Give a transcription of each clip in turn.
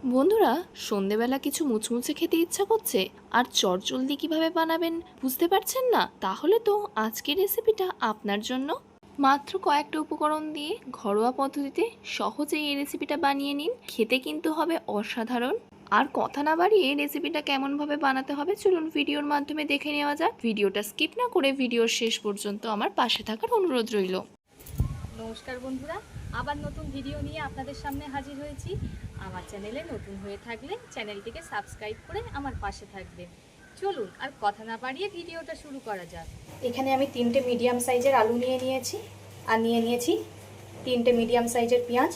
বন্ধুরা, সন্ধেবেলা কিছু মুচমুচে খেতে ইচ্ছা করছে আর চটজলদি কিভাবে বানাবেন বুঝতে পারছেন না? তাহলে তো আজকের রেসিপিটা আপনার জন্য। মাত্র কয়েকটা উপকরণ দিয়ে ঘরোয়া পদ্ধতিতে সহজেই এই রেসিপিটা বানিয়ে নিন। খেতে কিন্তু হবে অসাধারণ। আর কথা না বাড়িয়ে রেসিপিটা কেমনভাবে বানাতে হবে চলুন ভিডিওর মাধ্যমে দেখে নেওয়া যাক। ভিডিওটা স্কিপ না করে ভিডিওর শেষ পর্যন্ত আমার পাশে থাকার অনুরোধ রইল। নমস্কার বন্ধুরা, আবার নতুন ভিডিও নিয়ে আপনাদের সামনে হাজির হয়েছি। আমার চ্যানেলে নতুন হয়ে থাকলে চ্যানেলটিকে সাবস্ক্রাইব করে আমার পাশে থাকবেন। চলুন আর কথা না বাড়িয়ে ভিডিওটা শুরু করা যাক। এখানে আমি 3টে মিডিয়াম সাইজের আলু নিয়ে নিয়েছি আর নিয়ে নিয়েছি 3টে মিডিয়াম সাইজের পেঁয়াজ।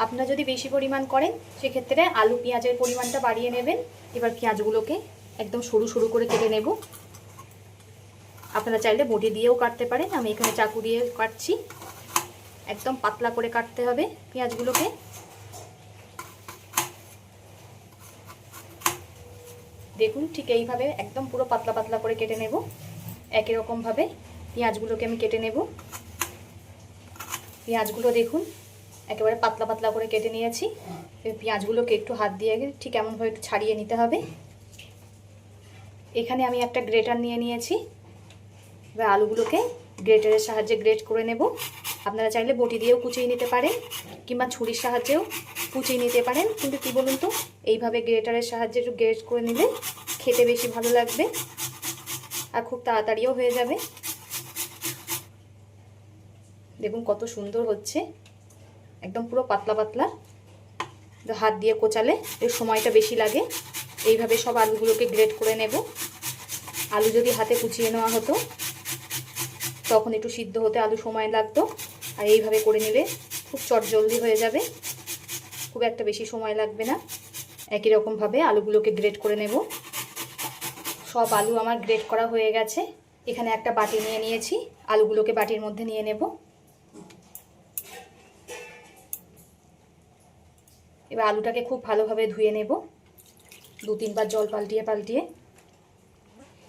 আপনারা যদি বেশি পরিমাণ করেন সেক্ষেত্রে আলু পেঁয়াজের পরিমাণটা বাড়িয়ে নেবেন। এবার পেঁয়াজগুলোকে একদম সরু সরু করে কেটে নেব। আপনারা চাইলে বটি দিয়েও কাটতে পারেন, আমি এখানে চাকু দিয়ে কাটছি। একদম পাতলা করে কাটতে হবে পেঁয়াজগুলোকে। দেখুন ঠিক এইভাবে একদম পুরো পাতলা পাতলা করে কেটে নেব। একই রকমভাবে পেঁয়াজগুলোকে আমি কেটে নেব। পেঁয়াজগুলো দেখুন একেবারে পাতলা পাতলা করে কেটে নিয়েছি। পেঁয়াজগুলোকে একটু হাত দিয়ে ঠিক এমনভাবে একটু ছাড়িয়ে নিতে হবে। এখানে আমি একটা গ্রেটার নিয়ে নিয়েছি। এবার আলুগুলোকে গ্রেটারের সাহায্যে গ্রেট করে নেব। আপনারা চাইলে বটি দিয়েও কুচিয়ে নিতে পারেন কিংবা ছুরির সাহায্যেও কুচিয়ে নিতে পারেন, কিন্তু কি বলুন তো, এইভাবে গ্রেটারের সাহায্যে একটু গ্রেট করে নিলে খেতে বেশি ভালো লাগবে আর খুব তাড়াতাড়িও হয়ে যাবে। দেখুন কত সুন্দর হচ্ছে, একদম পুরো পাতলা পাতলা। হাত দিয়ে কোচালে এর সময়টা বেশি লাগে। এইভাবে সব আলুগুলোকে গ্রেট করে নেব। আলু যদি হাতে কুচিয়ে নেওয়া হতো তখন একটু সিদ্ধ হতে আলু সময় লাগতো, আর এইভাবে করে নিলে খুব চটজলদি হয়ে যাবে, খুব একটা বেশি সময় লাগবে না। একই রকমভাবে আলুগুলোকে গ্রেট করে নেব। সব আলু আমার গ্রেট করা হয়ে গেছে। এখানে একটা বাটি নিয়ে নিয়েছি, আলুগুলোকে বাটির মধ্যে নিয়ে নেব। এবার আলুটাকে খুব ভালোভাবে ধুয়ে নেব 2-3 বার জল পাল্টিয়ে পাল্টিয়ে।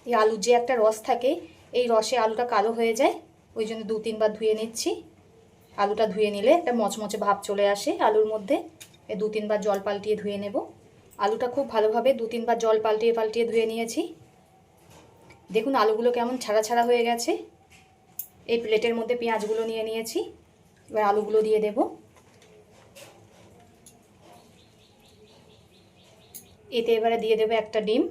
এই আলুর যে একটা রস থাকে, এই রসে আলুটা কালো হয়ে যায়, ওই জন্য 2-3 বার ধুয়ে নিচ্ছি। আলুটা ধুয়ে নিলে একটা মচমচে ভাব চলে আসে আলুর মধ্যে। 2-3 বার জল পাল্টিয়ে ধুয়ে নেব। আলুটা খুব ভালোভাবে 2-3 বার জল পাল্টিয়ে পাল্টিয়ে ধুয়ে নিয়েছি। দেখুন আলুগুলো কেমন ছাড়া ছাড়া হয়ে গেছে। এই প্লেটের মধ্যে পেঁয়াজগুলো নিয়ে নিয়েছি। এবার আলুগুলো দিয়ে দেব। এতে এবারে দিয়ে দেবো একটা ডিম।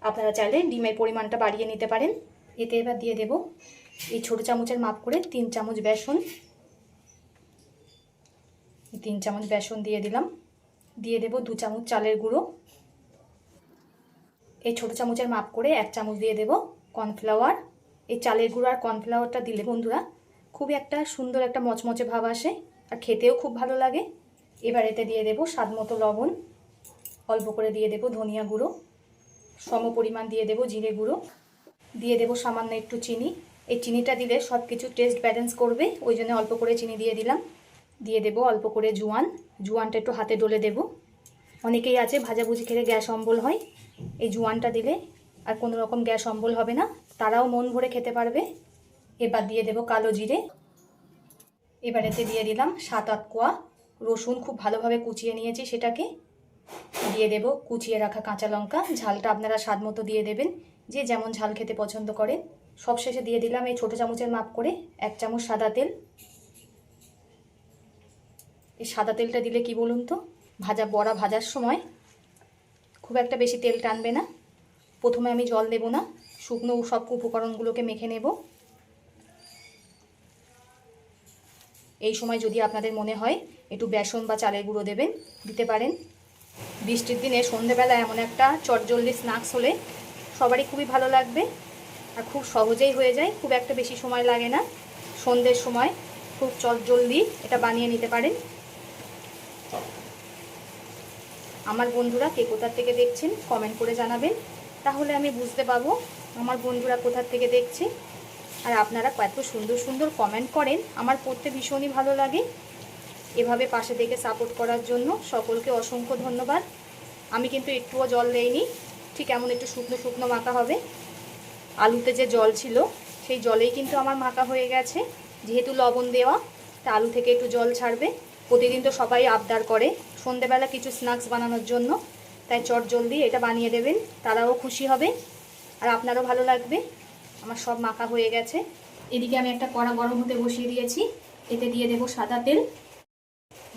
আপনারা চাইলে ডিমের পরিমাণটা বাড়িয়ে নিতে পারেন। এতে এবার দিয়ে দেব এই ছোটো চামচের মাপ করে 3 চামচ বেসন। 3 চামচ বেসন দিয়ে দিলাম। দিয়ে দেব 2 চামচ চালের গুঁড়ো। এই ছোটো চামচের মাপ করে 1 চামচ দিয়ে দেব কর্নফ্লাওয়ার। এই চালের গুঁড়ো আর কর্নফ্লাওয়ারটা দিলে বন্ধুরা খুবই একটা সুন্দর একটা মচমচে ভাব আসে আর খেতেও খুব ভালো লাগে। এবার এতে দিয়ে দেব স্বাদ মতো লবণ, অল্প করে দিয়ে দেব ধনিয়া গুঁড়ো, সম পরিমাণ দিয়ে দেব জিরে গুঁড়ো, দিয়ে দেব সামান্য একটু চিনি। এই চিনিটা দিলে সব কিছু টেস্ট ব্যালেন্স করবে, ওই জন্য অল্প করে চিনি দিয়ে দিলাম। দিয়ে দেব অল্প করে জোয়ান। জোয়ানটা একটু হাতে ডলে দেব। অনেকেই আছে ভাজাভুজি খেলে গ্যাস অম্বল হয়, এই জোয়ানটা দিলে আর কোনো রকম গ্যাস অম্বল হবে না, তারাও মন ভরে খেতে পারবে। এবার দিয়ে দেব কালো জিরে। এবার এতে দিয়ে দিলাম 7-8 কোয়া রসুন, খুব ভালোভাবে কুচিয়ে নিয়েছি সেটাকে। দিয়ে দেব কুচিয়ে রাখা কাঁচা লঙ্কা। ঝালটা আপনারা স্বাদ মতো দিয়ে দেবেন, যে যেমন ঝাল খেতে পছন্দ করেন। সবশেষে দিয়ে দিলাম এই ছোটো চামচের মাপ করে 1 চামচ সাদা তেল। এই সাদা তেলটা দিলে কি বলুন তো, বড়া ভাজার সময় খুব একটা বেশি তেল টানবে না। প্রথমে আমি জল দেব না, শুকনো সব উপকরণগুলোকে মেখে নেব। এই সময় যদি আপনাদের মনে হয় একটু বেসন বা চালের গুঁড়ো দেবেন, দিতে পারেন। বৃষ্টির দিনে সন্ধেবেলা এমন একটা চটজলদি স্ন্যাক্স হলে সবারই খুবই ভালো লাগবে আর খুব সহজেই হয়ে যায়, খুব একটা বেশি সময় লাগে না। সন্ধ্যের সময় খুব চটজলদি এটা বানিয়ে নিতে পারেন। আমার বন্ধুরা কে কোথা থেকে দেখছেন কমেন্ট করে জানাবেন, তাহলে আমি বুঝতে পারবো আমার বন্ধুরা কোথা থেকে দেখছে। আর আপনারা কত সুন্দর সুন্দর কমেন্ট করেন, আমার পড়তে ভীষণই ভালো লাগে। এভাবে পাশে থেকে সাপোর্ট করার জন্য সকলকে অসংখ্য ধন্যবাদ। আমি কিন্তু একটুও জল দেইনি, ঠিক এমন একটু শুকনো শুকনো মাখা হবে। আলুতে যে জল ছিল সেই জলেই কিন্তু আমার মাখা হয়ে গেছে, যেহেতু লবণ দেওয়া তা আলু থেকে একটু জল ছাড়বে। প্রতিদিন তো সবাই আবদার করে সন্ধেবেলা কিছু স্ন্যাক্স বানানোর জন্য, তাই চটজলদি এটা বানিয়ে দেবেন, তারাও খুশি হবে আর আপনারও ভালো লাগবে। আমার সব মাখা হয়ে গেছে। এদিকে আমি একটা কড়া গরম হতে বসিয়ে দিয়েছি, এতে দিয়ে দেবো সাদা তেল।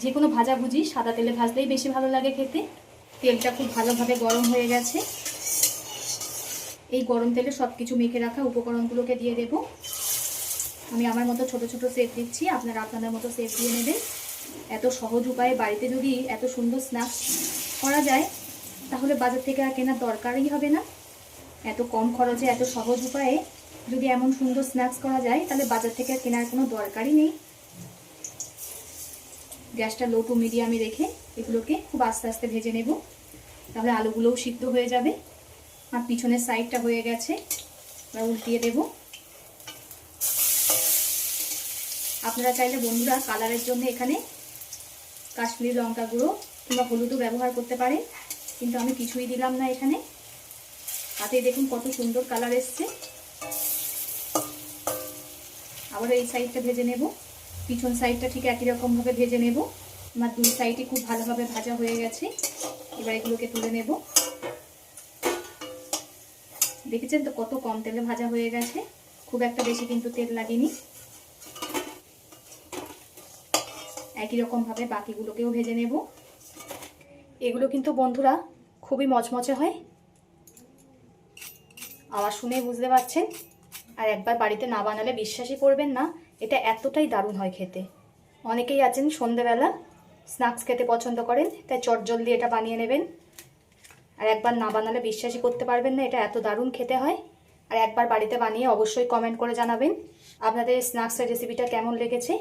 যে কোনো ভাজাভুজি সাদা তেলে ভাজলেই বেশি ভালো লাগে খেতে। তেলটা খুব ভালোভাবে গরম হয়ে গেছে। এই গরম তেলে সব কিছু মেখে রাখা উপকরণগুলোকে দিয়ে দেব। আমি আমার মতো ছোট ছোট শেপ দিচ্ছি, আপনারা আপনাদের মতো শেপ দিয়ে নেবেন। এত সহজ উপায়ে বাড়িতে যদি এত সুন্দর স্ন্যাক্স করা যায় তাহলে বাজার থেকে আর কেনার দরকারই হবে না। এত কম খরচে এত সহজ উপায়ে যদি এমন সুন্দর স্ন্যাক্স করা যায় তাহলে বাজার থেকে আর কেনার কোনো দরকারই নেই। গ্যাসটা লো টু মিডিয়ামে রেখে এগুলোকে খুব আস্তে আস্তে ভেজে নেব, তাহলে আলুগুলোও সিদ্ধ হয়ে যাবে। আর পিছনের সাইডটা হয়ে গেছে, এবার উল্টিয়ে দেব। আপনারা চাইলে বন্ধুরা কালারের জন্য এখানে কাশ্মীরি লঙ্কা গুঁড়ো কিংবা হলুদও ব্যবহার করতে পারেন, কিন্তু আমি কিছুই দিলাম না এখানে। হাতে দেখুন কত সুন্দর কালার এসছে। আবার এই সাইডটা ভেজে নেব, পিছন সাইডটা ঠিক একই রকমভাবে ভেজে নেব। আমার দুই সাইডই খুব ভালোভাবে ভাজা হয়ে গেছে। এবার এগুলোকে তুলে নেব। দেখেছেন তো কত কম তেলে ভাজা হয়ে গেছে, খুব একটা বেশি কিন্তু তেল লাগেনি। একই রকমভাবে বাকিগুলোকেও ভেজে নেব। এগুলো কিন্তু বন্ধুরা খুবই মচমচে হয়, আওয়াজ শুনেই বুঝতে পারছেন। আর একবার বাড়িতে না বানালে বিশ্বাসই করবেন না, এটা এতটাই দারুণ হয় খেতে। অনেকেই আছেন সন্ধেবেলা স্ন্যাক্স খেতে পছন্দ করেন, তাই চটজলদি এটা বানিয়ে নেবেন। আর একবার না বানালে বিশ্বাসই করতে পারবেন না এটা এত দারুণ খেতে হয়। আর একবার বাড়িতে বানিয়ে অবশ্যই কমেন্ট করে জানাবেন আপনাদের স্ন্যাক্সের রেসিপিটা কেমন লেগেছে।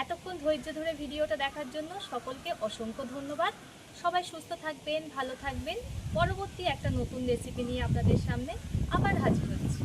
এতক্ষণ ধৈর্য ধরে ভিডিওটা দেখার জন্য সকলকে অসংখ্য ধন্যবাদ। সবাই সুস্থ থাকবেন, ভালো থাকবেন। পরবর্তী একটা নতুন রেসিপি নিয়ে আপনাদের সামনে আবার হাজির হচ্ছি।